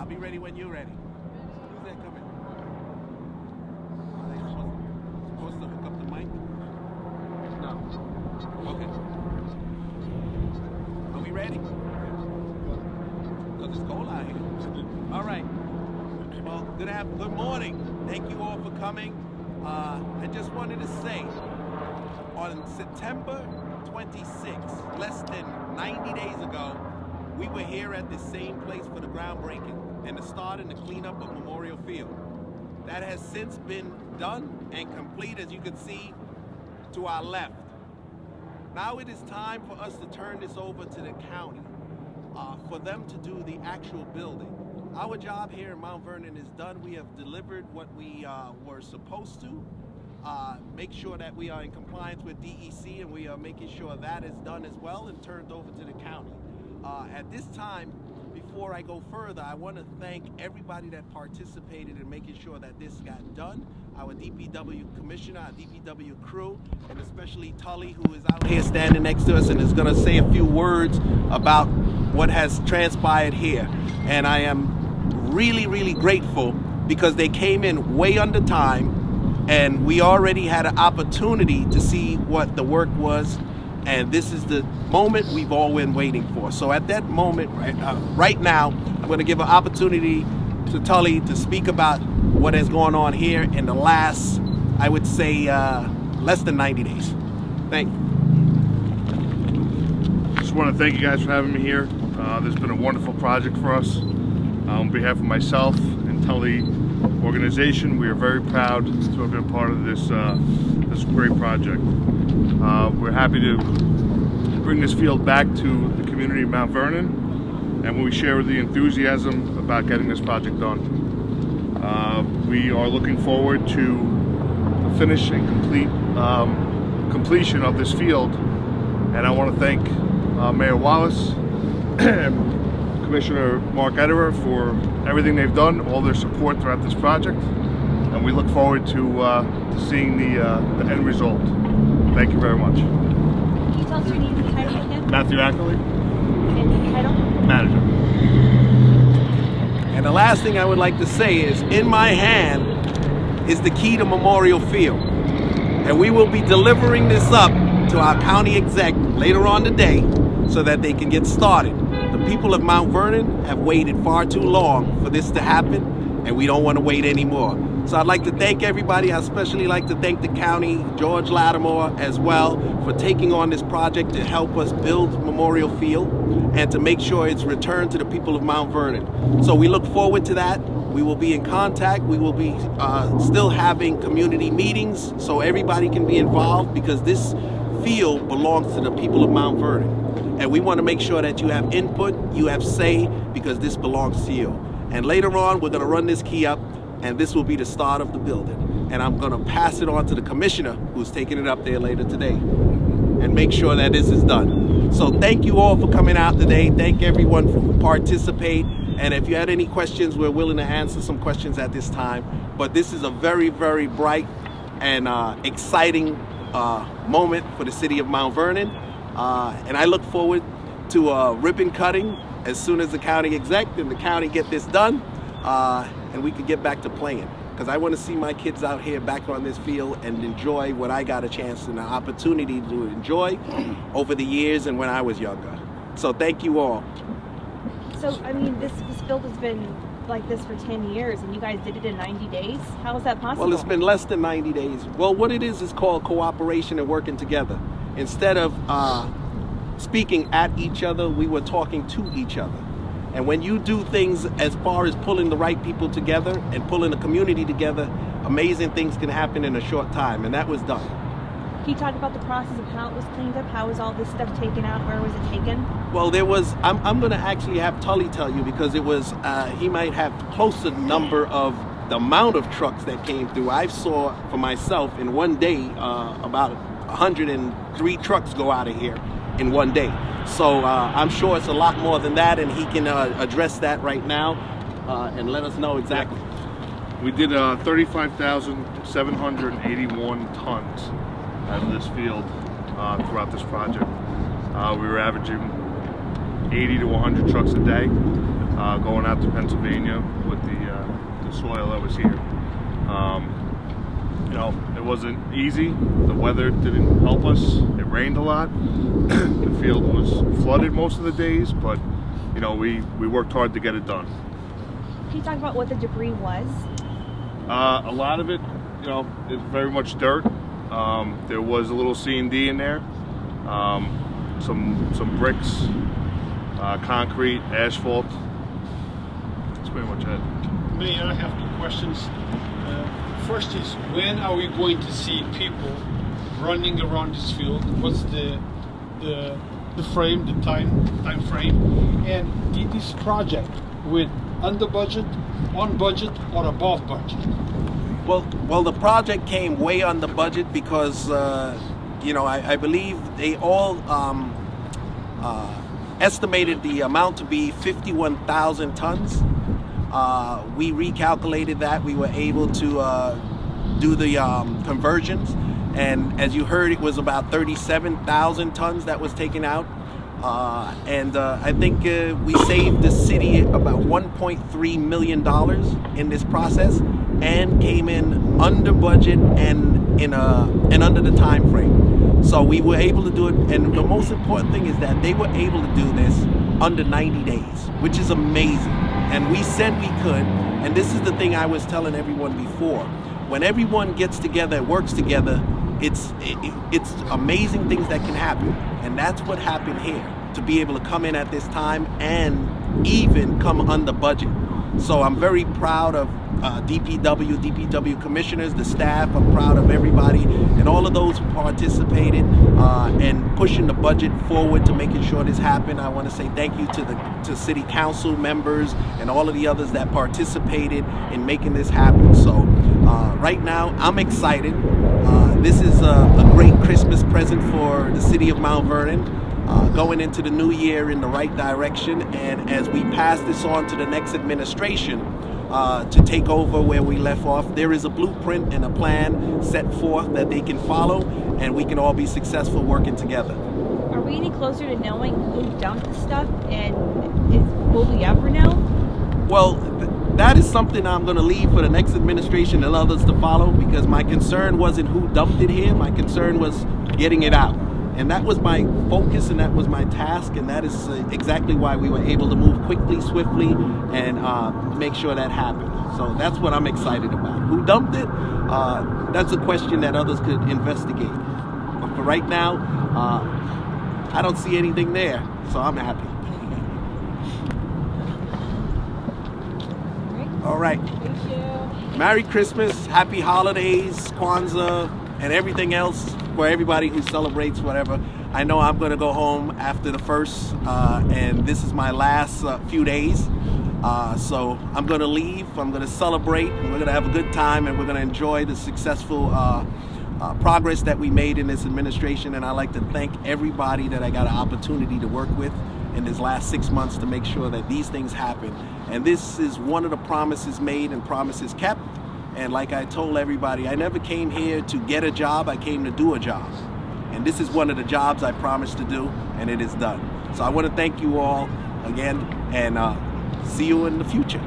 I'll be ready when you're ready. Who's that coming? Are they supposed to hook up the mic? No. Okay. Are we ready? Because it's cold out here. All right. Well, good morning. Thank you all for coming. I just wanted to say, on September 26th, less than 90 days ago, we were here at the same place for the groundbreaking and the start and the cleanup of Memorial Field. That has since been done and complete, as you can see to our left. Now it is time for us to turn this over to the county for them to do the actual building. Our job here in Mount Vernon is done. We have delivered what we were supposed to. Make sure that we are in compliance with DEC, and we are making sure that is done as well and turned over to the county. At this time, before I go further, I want to thank everybody that participated in making sure that this got done. Our DPW commissioner, our DPW crew, and especially Tully, who is out here standing next to us and is going to say a few words about what has transpired here. And I am really, really grateful because they came in way under time, and we already had an opportunity to see what the work was. And this is the moment we've all been waiting for. So at that moment, right now, I'm going to give an opportunity to Tully to speak about what has gone on here in the last, I would say, less than 90 days. Thank you. Just want to thank you guys for having me here. This has been a wonderful project for us. On behalf of myself and Tully organization, we are very proud to have been part of this great project. We're happy to bring this field back to the community of Mount Vernon, and we share the enthusiasm about getting this project done. We are looking forward to the finish and completion of this field, and I want to thank Mayor Wallace and Commissioner Mark Ederer for everything they've done, all their support throughout this project, and we look forward to seeing the end result. Thank you very much. Can you tell us your name and title again? Matthew Ackley. And your title? Manager. And the last thing I would like to say is, in my hand is the key to Memorial Field. And we will be delivering this up to our county exec later on today so that they can get started. The people of Mount Vernon have waited far too long for this to happen, and we don't want to wait anymore. So I'd like to thank everybody. I especially like to thank the county, George Lattimore as well, for taking on this project to help us build Memorial Field and to make sure it's returned to the people of Mount Vernon. So we look forward to that. We will be in contact. We will be still having community meetings so everybody can be involved, because this field belongs to the people of Mount Vernon. And we want to make sure that you have input, you have say, because this belongs to you. And later on, we're going to run this key up, and this will be the start of the building. And I'm going to pass it on to the commissioner, who's taking it up there later today, and make sure that this is done. So thank you all for coming out today. Thank everyone for participating. And if you had any questions, we're willing to answer some questions at this time. But this is a very, very bright and exciting moment for the city of Mount Vernon. And I look forward to ribbon cutting as soon as the county exec and the county get this done, and we can get back to playing. Because I want to see my kids out here back on this field and enjoy what I got a chance and an opportunity to enjoy over the years and when I was younger. So thank you all. So, I mean, this field has been like this for 10 years, and you guys did it in 90 days? How is that possible? Well, it's been less than 90 days. Well, what it is called cooperation and working together. Instead of speaking at each other, we were talking to each other. And when you do things as far as pulling the right people together and pulling the community together, amazing things can happen in a short time, and that was done. Can you talk about the process of how it was cleaned up? How was all this stuff taken out? Where was it taken? Well, there was, I'm going to actually have Tully tell you, because it was, he might have closer number of the amount of trucks that came through. I saw for myself in one day about 103 trucks go out of here in one day. So I'm sure it's a lot more than that, and he can address that right now and let us know exactly. We did 35,781 tons out of this field throughout this project. We were averaging 80 to 100 trucks a day going out to Pennsylvania with the soil that was here. You know, it wasn't easy. The weather didn't help us. It rained a lot. The field was flooded most of the days, but you know, we worked hard to get it done. Can you talk about what the debris was? A lot of it, you know, is very much dirt. There was a little C&D in there, some bricks, concrete, asphalt. That's pretty much it. Mayor, I have two questions. First is, when are we going to see people running around this field? What's the frame, the time frame? And did this project with under budget, on budget, or above budget? Well, the project came way under budget because, you know, I believe they all estimated the amount to be 51,000 tons. We recalculated that. We were able to do the conversions, and as you heard, it was about 37,000 tons that was taken out. And I think we saved the city about $1.3 million in this process, and came in under budget and under the time frame. So we were able to do it, and the most important thing is that they were able to do this under 90 days, which is amazing. And we said we could, and this is the thing I was telling everyone before. When everyone gets together and works together, it's amazing things that can happen. And that's what happened here, to be able to come in at this time and even come under budget. So I'm very proud of DPW commissioners, the staff. I'm proud of everybody and all of those who participated and pushing the budget forward to making sure this happened. I want to say thank you to city council members and all of the others that participated in making this happen. So right now I'm excited. This is a great Christmas present for the city of Mount Vernon. Going into the new year in the right direction, and as we pass this on to the next administration to take over where we left off, there is a blueprint and a plan set forth that they can follow, and we can all be successful working together. Are we any closer to knowing who dumped the stuff, and will we ever know? Well, that is something I'm going to leave for the next administration and others to follow, because my concern wasn't who dumped it here. My concern was getting it out. And that was my focus, and that was my task, and that is exactly why we were able to move quickly, swiftly, and make sure that happened. So that's what I'm excited about. Who dumped it? That's a question that others could investigate. But for right now, I don't see anything there, so I'm happy. All right. Thank you. Merry Christmas, Happy Holidays, Kwanzaa, and everything else for everybody who celebrates whatever. I know I'm going to go home after the first, and this is my last few days. So I'm going to leave, I'm going to celebrate, and we're going to have a good time, and we're going to enjoy the successful progress that we made in this administration. And I'd like to thank everybody that I got an opportunity to work with in this last 6 months to make sure that these things happen. And this is one of the promises made and promises kept. And like I told everybody, I never came here to get a job, I came to do a job. And this is one of the jobs I promised to do, and it is done. So I want to thank you all again, and see you in the future.